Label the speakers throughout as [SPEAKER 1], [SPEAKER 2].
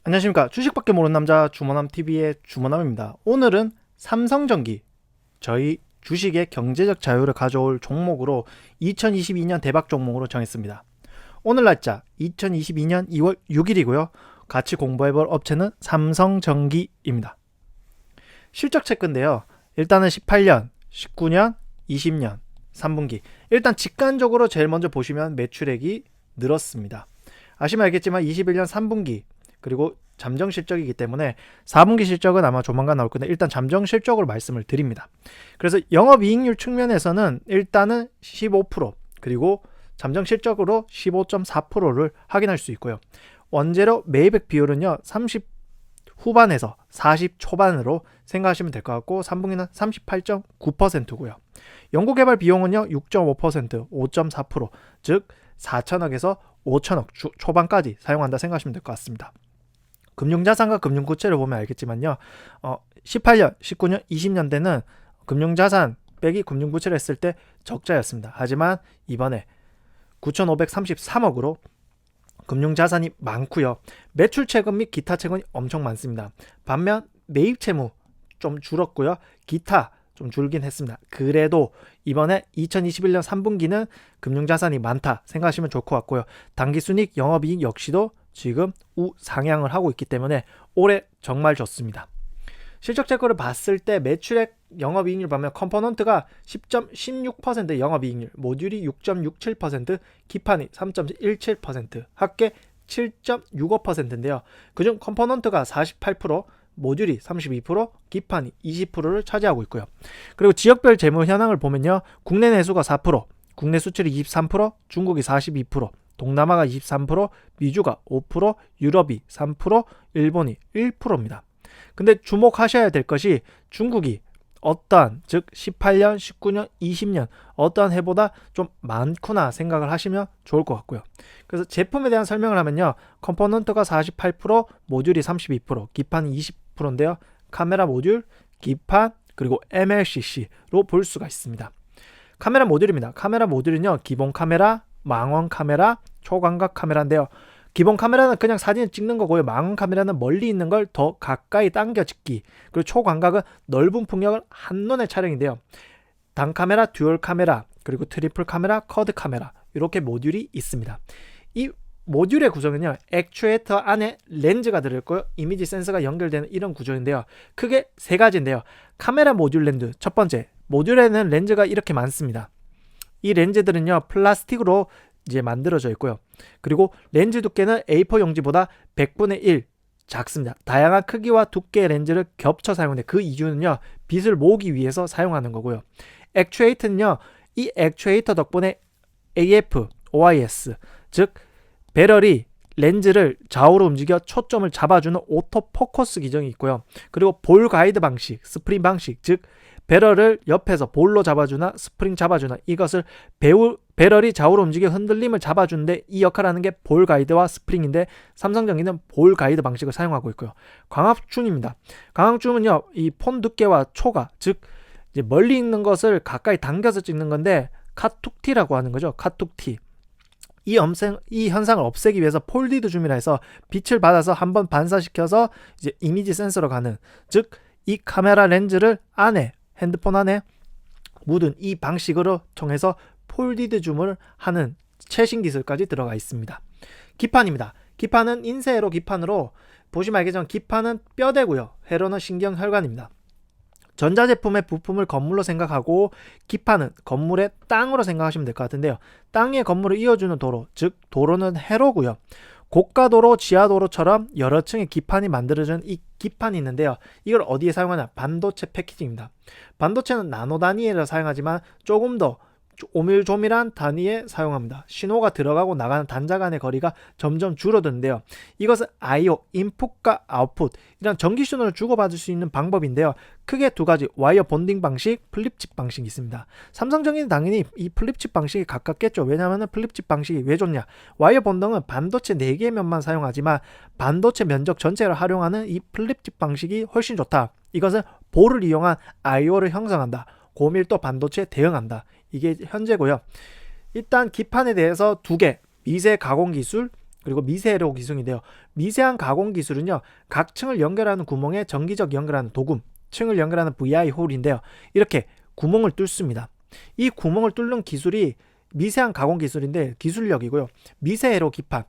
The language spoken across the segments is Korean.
[SPEAKER 1] 안녕하십니까. 주식밖에 모르는 남자 주머남TV의 주머남입니다. 오늘은 삼성전기, 저희 주식의 경제적 자유를 가져올 종목으로 2022년 대박 종목으로 정했습니다. 오늘 날짜 2022년 2월 6일이고요. 같이 공부해볼 업체는 삼성전기입니다. 실적 체크인데요. 일단은 18년, 19년, 20년 3분기. 일단 직관적으로 제일 먼저 보시면 매출액이 늘었습니다. 아시면 알겠지만 21년 3분기 그리고 잠정 실적이기 때문에 4분기 실적은 아마 조만간 나올 건데 일단 잠정 실적으로 말씀을 드립니다. 그래서 영업이익률 측면에서는 일단은 15% 그리고 잠정 실적으로 15.4%를 확인할 수 있고요. 원재료 매입액 비율은요 30 후반에서 40 초반으로 생각하시면 될 것 같고 3분기는 38.9%고요. 연구개발 비용은요 6.5%, 5.4%, 즉 4천억에서 5천억 초반까지 사용한다 생각하시면 될 것 같습니다. 금융자산과 금융부채를 보면 알겠지만요. 18년, 19년, 20년대는 금융자산 빼기 금융부채를 했을 때 적자였습니다. 하지만 이번에 9,533억으로 금융자산이 많고요. 매출 채권 및 기타 채권이 엄청 많습니다. 반면 매입 채무 좀 줄었고요. 기타 좀 줄긴 했습니다. 그래도 이번에 2021년 3분기는 금융자산이 많다 생각하시면 좋을 것 같고요. 당기순이익 영업이익 역시도 지금 우상향을 하고 있기 때문에 올해 정말 좋습니다. 실적 체크를 봤을 때 매출액 영업이익률 보면 컴포넌트가 10.16% 영업이익률, 모듈이 6.67%, 기판이 3.17%, 합계 7.65%인데요. 그중 컴포넌트가 48%, 모듈이 32%, 기판이 20%를 차지하고 있고요. 그리고 지역별 재무 현황을 보면요. 국내 내수가 4%, 국내 수출이 23%, 중국이 42%, 동남아가 23%, 미주가 5%, 유럽이 3%, 일본이 1%입니다. 근데 주목하셔야 될 것이 중국이 어떠한 즉 18년, 19년, 20년 어떠한 해보다 좀 많구나 생각을 하시면 좋을 것 같고요. 그래서 제품에 대한 설명을 하면요. 컴포넌트가 48%, 모듈이 32%, 기판이 20%인데요. 카메라 모듈, 기판, 그리고 MLCC로 볼 수가 있습니다. 카메라 모듈입니다. 카메라 모듈은요. 기본 카메라, 망원 카메라, 초광각 카메라인데요. 기본 카메라는 그냥 사진을 찍는 거고요. 망원 카메라는 멀리 있는 걸 더 가까이 당겨 찍기. 그리고 초광각은 넓은 풍력을 한눈에 촬영인데요. 단 카메라, 듀얼 카메라, 그리고 트리플 카메라, 쿼드 카메라 이렇게 모듈이 있습니다. 이 모듈의 구성은요. 액추에이터 안에 렌즈가 들어있고요. 이미지 센서가 연결되는 이런 구조인데요. 크게 세 가지인데요. 카메라 모듈 렌즈 첫 번째, 모듈에는 렌즈가 이렇게 많습니다. 이 렌즈들은요. 플라스틱으로 이제 만들어져 있고요. 그리고 렌즈 두께는 A4 용지보다 100분의 1 작습니다. 다양한 크기와 두께의 렌즈를 겹쳐 사용하는데 그 이유는요. 빛을 모으기 위해서 사용하는 거고요. 액추에이터는요. 이 액추에이터 덕분에 AF, OIS 즉 배럴이 렌즈를 좌우로 움직여 초점을 잡아주는 오토포커스 기정이 있고요. 그리고 볼 가이드 방식, 스프링 방식 즉 배럴을 옆에서 볼로 잡아주나 스프링 잡아주나 이것을 배럴이 좌우로 움직여 흔들림을 잡아주는데 이 역할을 하는 게 볼 가이드와 스프링인데 삼성전기는 볼 가이드 방식을 사용하고 있고요. 광학줌입니다. 광학줌은요. 이 폰 두께와 초가 즉 이제 멀리 있는 것을 가까이 당겨서 찍는 건데 카툭티라고 하는 거죠. 카툭티. 이 현상을 없애기 위해서 폴디드 줌이라 해서 빛을 받아서 한번 반사시켜서 이제 이미지 센서로 가는 즉 이 카메라 렌즈를 안에 핸드폰 안에 묻은 이 방식으로 통해서 폴디드 줌을 하는 최신 기술까지 들어가 있습니다. 기판입니다. 기판은 인쇄회로 기판으로 보시면 알겠지만 기판은 뼈대고요. 회로는 신경혈관입니다. 전자제품의 부품을 건물로 생각하고 기판은 건물의 땅으로 생각하시면 될 것 같은데요. 땅에 건물을 이어주는 도로, 즉 도로는 회로고요. 고가도로, 지하도로처럼 여러 층의 기판이 만들어진 이 기판이 있는데요. 이걸 어디에 사용하냐? 반도체 패키징입니다. 반도체는 나노 단위를 사용하지만 조금 더 오밀조밀한 단위에 사용합니다. 신호가 들어가고 나가는 단자 간의 거리가 점점 줄어드는데요. 이것은 I/O, 인풋과 아웃풋 이런 전기 신호를 주고받을 수 있는 방법인데요. 크게 두 가지, 와이어 본딩 방식, 플립칩 방식이 있습니다. 삼성전기는 당연히 이 플립칩 방식이 가깝겠죠. 왜냐하면 플립칩 방식이 왜 좋냐? 와이어 본딩은 반도체 4개의 면만 사용하지만 반도체 면적 전체를 활용하는 이 플립칩 방식이 훨씬 좋다. 이것은 볼을 이용한 I/O를 형성한다. 고밀도 반도체에 대응한다. 이게 현재고요. 일단 기판에 대해서 2개, 미세 가공 기술, 그리고 미세회로 기술인데요. 미세한 가공 기술은요, 각 층을 연결하는 구멍에 정기적 연결하는 도금, 층을 연결하는 VI 홀인데요. 이렇게 구멍을 뚫습니다. 이 구멍을 뚫는 기술이 미세한 가공 기술인데 기술력이고요. 미세회로 기판,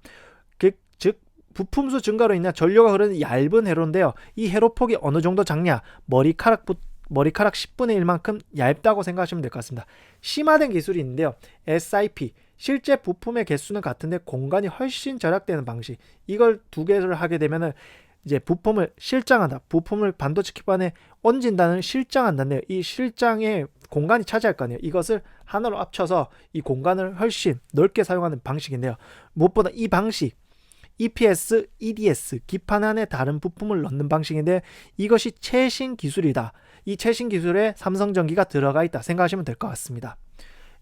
[SPEAKER 1] 즉 부품수 증가로 인해 전류가 흐르는 얇은 회로인데요. 이 회로폭이 어느 정도 작냐? 머리카락 10분의 1만큼 얇다고 생각하시면 될 것 같습니다. 심화된 기술이 있는데요. SIP, 실제 부품의 개수는 같은데 공간이 훨씬 절약되는 방식. 이걸 두 개를 하게 되면은 이제 부품을 실장한다. 부품을 반도체 기반에 얹은다는 실장한다인데요. 이 실장의 공간이 차지할 거 아니에요. 이것을 하나로 합쳐서 이 공간을 훨씬 넓게 사용하는 방식인데요. 무엇보다 이 방식, EPS, EDS, 기판 안에 다른 부품을 넣는 방식인데 이것이 최신 기술이다. 이 최신 기술에 삼성전기가 들어가 있다 생각하시면 될 것 같습니다.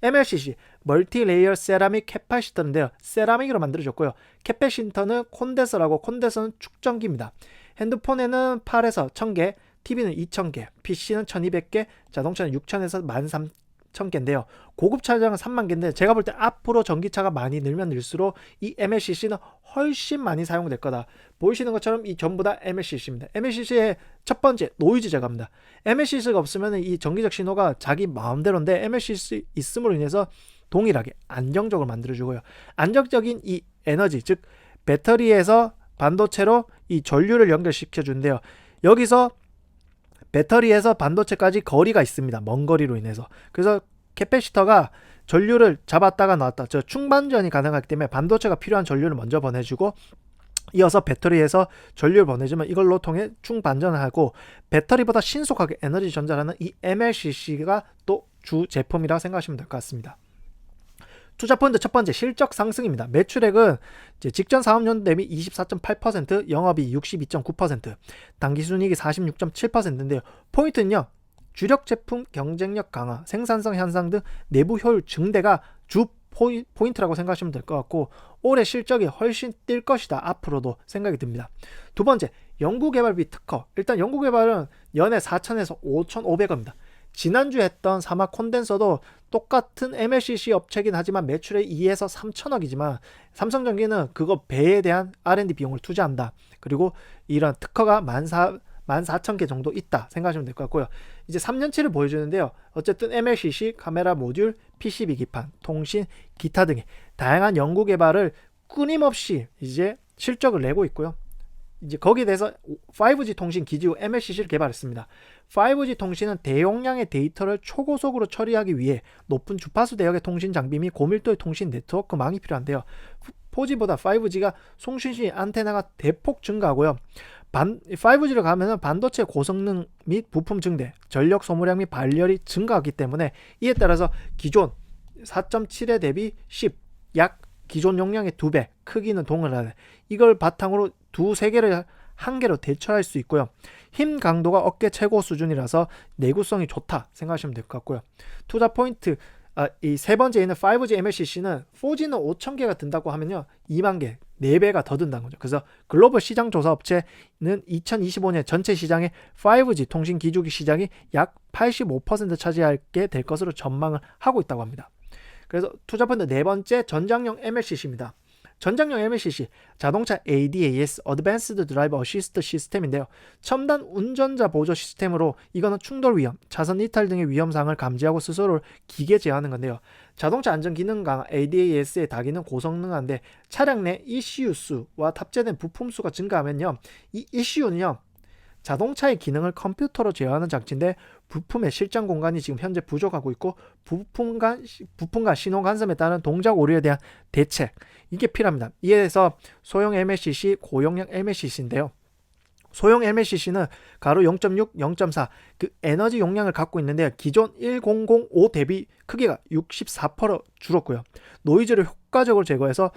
[SPEAKER 1] MLCC, 멀티레이어 세라믹 캐파시터인데요. 세라믹으로 만들어졌고요. 캐파시터는 콘덴서라고, 콘덴서는 축전기입니다. 핸드폰에는 8에서 1000개, TV는 2000개, PC는 1200개, 자동차는 6000에서 13000개인데요. 고급 차량은 30,000개인데 제가 볼 때 앞으로 전기차가 많이 늘면 늘수록 이 MLCC는 훨씬 많이 사용될 거다. 보이시는 것처럼 이 전부 다 MLCC입니다. MLCC의 첫 번째, 노이즈 제거입니다. MLCC가 없으면 이 전기적 신호가 자기 마음대로인데 MLCC 있음으로 인해서 동일하게 안정적으로 만들어주고요. 안정적인 이 에너지, 즉 배터리에서 반도체로 이 전류를 연결시켜 주는데요. 여기서 배터리에서 반도체까지 거리가 있습니다. 먼 거리로 인해서. 그래서 캐패시터가 전류를 잡았다가 놨다. 저 충반전이 가능하기 때문에 반도체가 필요한 전류를 먼저 보내주고 이어서 배터리에서 전류를 보내주면 이걸로 통해 충반전을 하고 배터리보다 신속하게 에너지 전달하는 이 MLCC가 또 주 제품이라고 생각하시면 될 것 같습니다. 투자 포인트 첫 번째, 실적 상승입니다. 매출액은 이제 직전 사업년 대비 24.8%, 영업이 62.9%, 당기순이익이 46.7%인데요. 포인트는요, 주력 제품 경쟁력 강화, 생산성 향상 등 내부 효율 증대가 주 포인트라고 생각하시면 될 것 같고 올해 실적이 훨씬 뛸 것이다. 앞으로도 생각이 듭니다. 두 번째, 연구개발비 특허. 일단 연구개발은 연에 4,000에서 5,500원입니다. 지난주에 했던 사막 콘덴서도 똑같은 MLCC 업체긴 하지만 매출의 2에서 3천억이지만 삼성전기는 그거 배에 대한 R&D 비용을 투자한다. 그리고 이런 특허가 14,000개 정도 있다 생각하시면 될 것 같고요. 이제 3년치를 보여주는데요. 어쨌든 MLCC, 카메라 모듈, PCB 기판, 통신, 기타 등의 다양한 연구 개발을 끊임없이 이제 실적을 내고 있고요. 이제 거기에 대해서 5G 통신 기지국 MLCC를 개발했습니다. 5G 통신은 대용량의 데이터를 초고속으로 처리하기 위해 높은 주파수 대역의 통신 장비 및 고밀도의 통신 네트워크망이 필요한데요. 4G보다 5G가 송신시 안테나가 대폭 증가하고요. 5G로 가면 반도체 고성능 및 부품 증대, 전력 소모량 및 발열이 증가하기 때문에 이에 따라서 기존 4.7에 대비 10, 약 기존 용량의 2배, 크기는 동일하네. 이걸 바탕으로 두세 개를 한 개로 대처할 수 있고요. 힘 강도가 업계 최고 수준이라서 내구성이 좋다 생각하시면 될 것 같고요. 투자 포인트, 이 세 번째에는 5G MLCC는 4G는 5,000개가 든다고 하면요 2만 개, 4배가 더 든다는 거죠. 그래서 글로벌 시장 조사 업체는 2025년 전체 시장의 5G 통신 기주기 시장이 약 85% 차지하게 될 것으로 전망을 하고 있다고 합니다. 그래서 투자 포인트 네 번째, 전장용 MLCC입니다. 전장용 MLCC, 자동차 ADAS, Advanced Driver Assist 시스템인데요. 첨단 운전자 보조 시스템으로 이거는 충돌 위험, 차선 이탈 등의 위험사항을 감지하고 스스로를 기계 제어하는 건데요. 자동차 안전 기능 강화 ADAS의 다기는 고성능한데 차량 내 ECU 수와 탑재된 부품 수가 증가하면요. 이 ECU는요. 자동차의 기능을 컴퓨터로 제어하는 장치인데 부품의 실장 공간이 지금 현재 부족하고 있고 부품 간 신호 간섭에 따른 동작 오류에 대한 대책, 이게 필요합니다. 이에 대해서 소형 MLCC, 고용량 MLCC인데요. 소형 MLCC는 가로 0.6, 0.4 그 에너지 용량을 갖고 있는데요. 기존 1005 대비 크기가 64% 줄었고요. 노이즈를 효과적으로 제거해서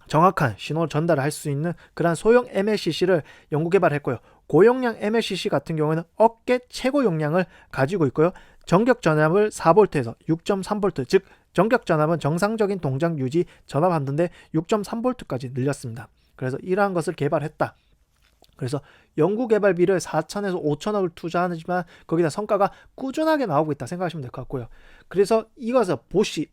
[SPEAKER 1] 정확한 신호를 전달할 수 있는 그런 소형 MLCC를 연구 개발했고요. 고용량 MLCC 같은 경우에는 업계 최고 용량을 가지고 있고요. 전격 전압을 4V에서 6.3V, 즉 전격 전압은 정상적인 동작 유지 전압 한도인데 6.3V까지 늘렸습니다. 그래서 이러한 것을 개발했다. 그래서 연구개발비를 4천에서 5천억을 투자하지만 거기다 성과가 꾸준하게 나오고 있다 생각하시면 될 것 같고요. 그래서 이것을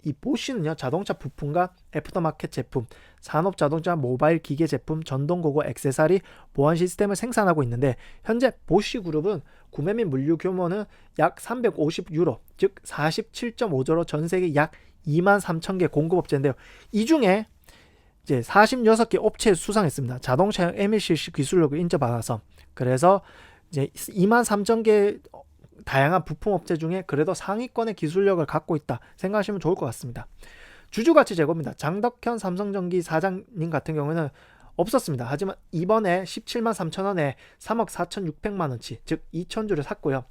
[SPEAKER 1] 이 보쉬는요, 자동차 부품과 애프터마켓 제품, 산업 자동차 모바일 기계 제품, 전동고고 액세서리, 보안 시스템을 생산하고 있는데, 현재 보쉬 그룹은 구매 및 물류 규모는 약 350유로, 즉 47.5조로 전 세계 약 2만 3천 개 공급업체인데요. 이 중에 이제 46개 업체에 수상했습니다. 자동차용 MLCC 기술력을 인정받아서. 그래서 이제 2만 3천 개 다양한 부품 업체 중에 그래도 상위권의 기술력을 갖고 있다 생각하시면 좋을 것 같습니다. 주주가치 제고입니다. 장덕현 삼성전기 사장님 같은 경우는 없었습니다. 하지만 이번에 17만 3천 원에 3억 4,600만 원치, 즉 2,000주를 샀고요.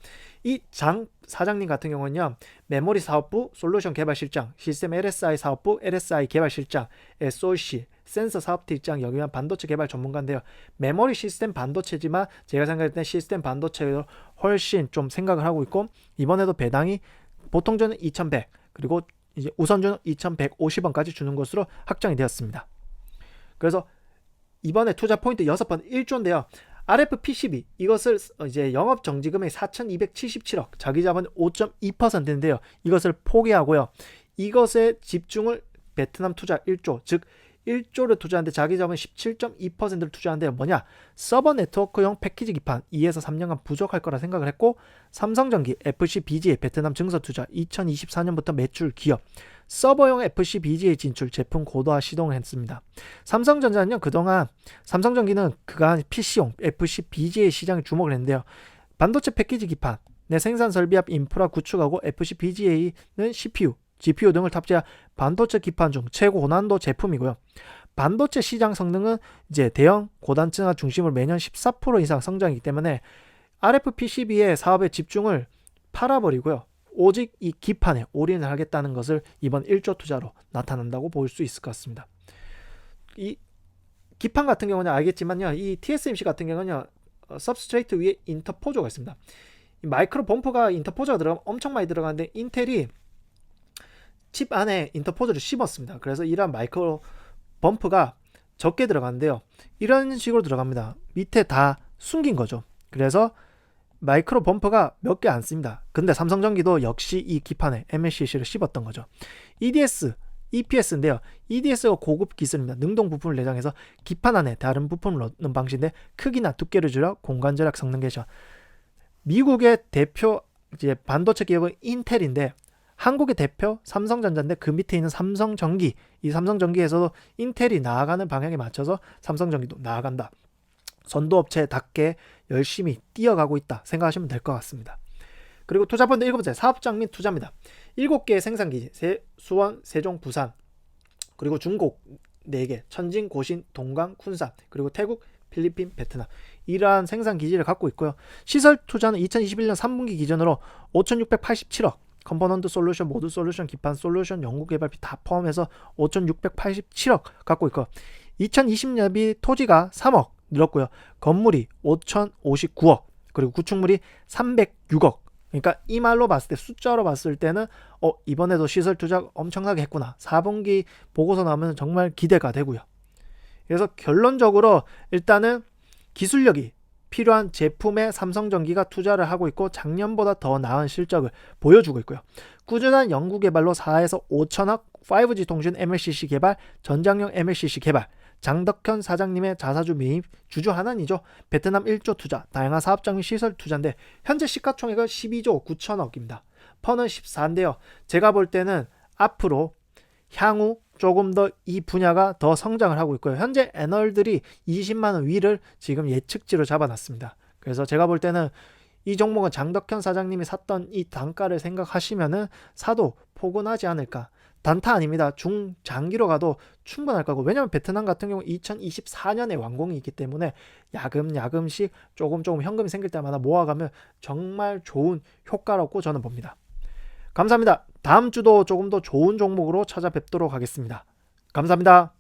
[SPEAKER 1] 이 장 사장님 같은 경우는요, 메모리 사업부 솔루션 개발실장, 시스템 LSI 사업부 LSI 개발실장, SOC 센서 사업팀장 역임한 반도체 개발 전문가인데요. 메모리 시스템 반도체지만 제가 생각할 때 시스템 반도체로 훨씬 좀 생각을 하고 있고, 이번에도 배당이 보통주는 2,100, 그리고 이제 우선주는 2,150원까지 주는 것으로 확정이 되었습니다. 그래서 이번에 투자 포인트 6번 1조인데요. RFP12 이것을 이제 영업 정지금액 4,277억, 자기 자본 5.2%인데요. 이것을 포기하고요. 이것에 집중을 베트남 투자 1조, 즉 1조를 투자하는데 자기 자본 17.2%를 투자하는데요. 뭐냐? 서버 네트워크용 패키지 기판 2에서 3년간 부족할 거라 생각을 했고, 삼성전기 FCBGA 베트남 증서 투자 2024년부터 매출 기업, 서버용 FCBGA 진출 제품 고도화 시동을 했습니다. 삼성전자는요, 그동안 삼성전기는 그간 PC용 FCBGA 시장에 주목을 했는데요. 반도체 패키지 기판 내 생산 설비 앞 인프라 구축하고 FCBGA는 CPU, GPU 등을 탑재한 반도체 기판 중 최고 고난도 제품이고요. 반도체 시장 성능은 이제 대형 고단층화 중심으로 매년 14% 이상 성장이기 때문에 RFP12의 사업에 집중을 팔아버리고요. 오직 이 기판에 올인을 하겠다는 것을 이번 1조 투자로 나타난다고 볼 수 있을 것 같습니다. 이 기판 같은 경우는 알겠지만요, 이 TSMC 같은 경우는요, 서브스트레이트 위에 인터포저가 있습니다. 이 마이크로 범프가 인터포저가 들어가면 엄청 많이 들어가는데 인텔이 칩 안에 인터포저를 씹었습니다. 그래서 이러한 마이크로 범프가 적게 들어가는데요. 이런 식으로 들어갑니다. 밑에 다 숨긴 거죠. 그래서 마이크로 범프가 몇 개 안 씁니다. 근데 삼성전기도 역시 이 기판에 MLCC를 씹었던 거죠. EDS, EPS인데요. EDS가 고급 기술입니다. 능동 부품을 내장해서 기판 안에 다른 부품을 넣는 방식인데 크기나 두께를 줄여 공간 절약 성능 개선. 미국의 대표 이제 반도체 기업은 인텔인데 한국의 대표 삼성전자인데 그 밑에 있는 삼성전기, 이 삼성전기에서도 인텔이 나아가는 방향에 맞춰서 삼성전기도 나아간다. 선도업체답게 열심히 뛰어가고 있다 생각하시면 될 것 같습니다. 그리고 투자 펀드 7번째, 사업장 및 투자입니다. 7개의 생산기지, 수원, 세종, 부산, 그리고 중국 4개, 천진, 고신, 동강, 쿤산, 그리고 태국, 필리핀, 베트남, 이러한 생산기지를 갖고 있고요. 시설 투자는 2021년 3분기 기준으로 5,687억, 컴포넌트 솔루션, 모드 솔루션, 기판 솔루션, 연구개발비 다 포함해서 5,687억 갖고 있고, 2020년비 토지가 3억 늘었고요. 건물이 5,059억, 그리고 구축물이 306억. 그러니까 이 말로 봤을 때, 숫자로 봤을 때는 이번에도 시설 투자 엄청나게 했구나. 4분기 보고서 나오면 정말 기대가 되고요. 그래서 결론적으로 일단은 기술력이 필요한 제품에 삼성전기가 투자를 하고 있고 작년보다 더 나은 실적을 보여주고 있고요. 꾸준한 연구개발로 4에서 5천억 5G 통신 MLCC 개발, 전장용 MLCC 개발, 장덕현 사장님의 자사주 매입, 주주 하나이죠. 베트남 1조 투자, 다양한 사업장 및 시설 투자인데 현재 시가총액은 12조 9천억입니다. 펀은 14인데요. 제가 볼 때는 앞으로 향후 조금 더 이 분야가 더 성장을 하고 있고요. 현재 애널들이 20만원 위를 지금 예측치로 잡아놨습니다. 그래서 제가 볼 때는 이 종목은 장덕현 사장님이 샀던 이 단가를 생각하시면은 사도 포근하지 않을까. 단타 아닙니다. 중장기로 가도 충분할 거고, 왜냐하면 베트남 같은 경우 2024년에 완공이 있기 때문에 야금야금씩 조금 현금이 생길 때마다 모아가면 정말 좋은 효과라고 저는 봅니다. 감사합니다. 다음 주도 조금 더 좋은 종목으로 찾아뵙도록 하겠습니다. 감사합니다.